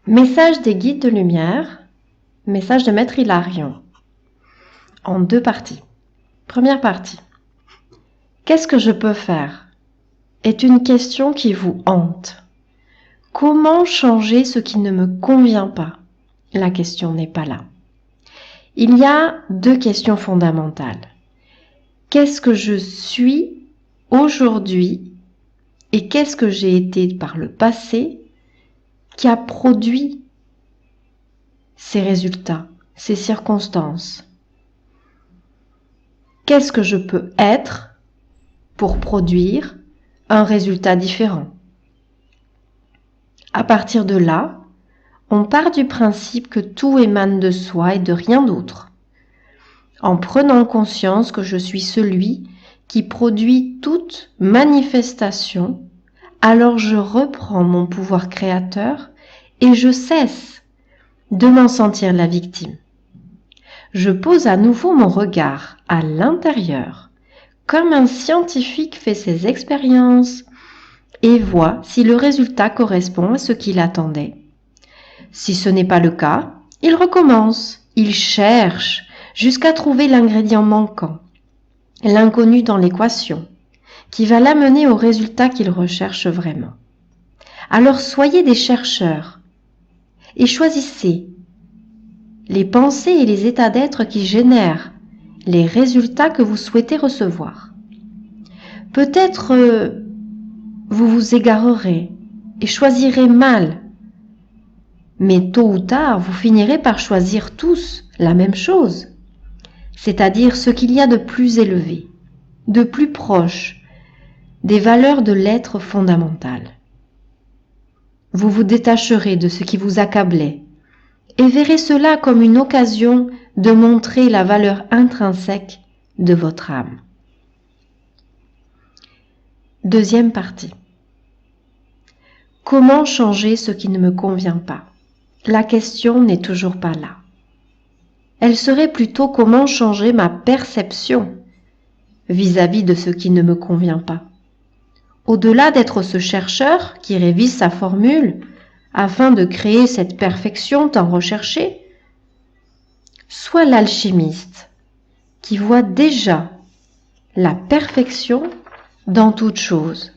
Message des guides de lumière, message de Maître Hilarion, en 2 parties. Première partie. Qu'est-ce que je peux faire est une question qui vous hante. Comment changer ce qui ne me convient pas? La question n'est pas là. Il y a 2 questions fondamentales. Qu'est-ce que je suis aujourd'hui et qu'est-ce que j'ai été par le passé qui a produit ces résultats, ces circonstances? Qu'est-ce que je peux être pour produire un résultat différent? À partir de là, on part du principe que tout émane de soi et de rien d'autre. En prenant conscience que je suis celui qui produit toute manifestation, alors je reprends mon pouvoir créateur et je cesse de m'en sentir la victime. Je pose à nouveau mon regard à l'intérieur, comme un scientifique fait ses expériences et voit si le résultat correspond à ce qu'il attendait. Si ce n'est pas le cas, il recommence, il cherche jusqu'à trouver l'ingrédient manquant, l'inconnu dans l'équation, qui va l'amener au résultat qu'il recherche vraiment. Alors soyez des chercheurs et choisissez les pensées et les états d'être qui génèrent les résultats que vous souhaitez recevoir. Peut-être vous vous égarerez et choisirez mal, mais tôt ou tard, vous finirez par choisir tous la même chose, c'est-à-dire ce qu'il y a de plus élevé, de plus proche des valeurs de l'être fondamental. Vous vous détacherez de ce qui vous accablait et verrez cela comme une occasion de montrer la valeur intrinsèque de votre âme. Deuxième partie. Comment changer ce qui ne me convient pas? La question n'est toujours pas là. Elle serait plutôt comment changer ma perception vis-à-vis de ce qui ne me convient pas. Au-delà d'être ce chercheur qui révise sa formule afin de créer cette perfection tant recherchée, sois l'alchimiste qui voit déjà la perfection dans toute chose.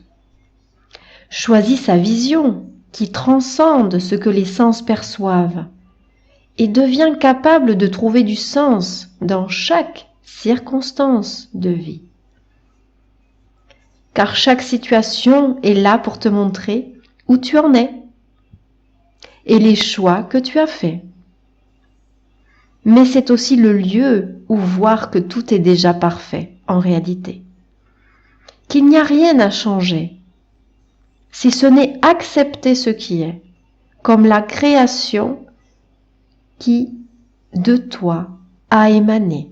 Choisis sa vision qui transcende ce que les sens perçoivent et deviens capable de trouver du sens dans chaque circonstance de vie. Car chaque situation est là pour te montrer où tu en es et les choix que tu as faits. Mais c'est aussi le lieu où voir que tout est déjà parfait en réalité, qu'il n'y a rien à changer, si ce n'est accepter ce qui est, comme la création qui, de toi, a émané.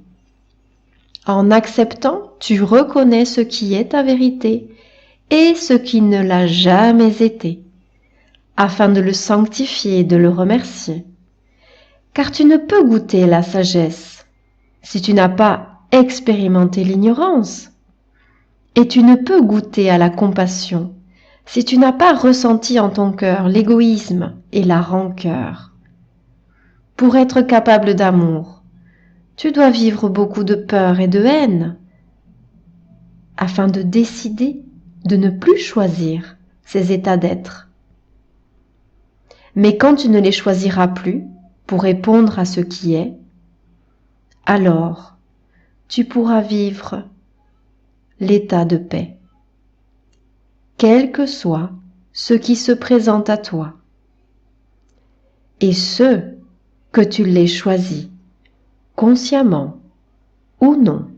En acceptant, tu reconnais ce qui est ta vérité et ce qui ne l'a jamais été, afin de le sanctifier et de le remercier. Car tu ne peux goûter la sagesse si tu n'as pas expérimenté l'ignorance, et tu ne peux goûter à la compassion si tu n'as pas ressenti en ton cœur l'égoïsme et la rancœur. Pour être capable d'amour, tu dois vivre beaucoup de peur et de haine, afin de décider de ne plus choisir ces états d'être. Mais quand tu ne les choisiras plus pour répondre à ce qui est, alors tu pourras vivre l'état de paix, quel que soit ce qui se présente à toi, et ce que tu l'aies choisi, consciemment ou non.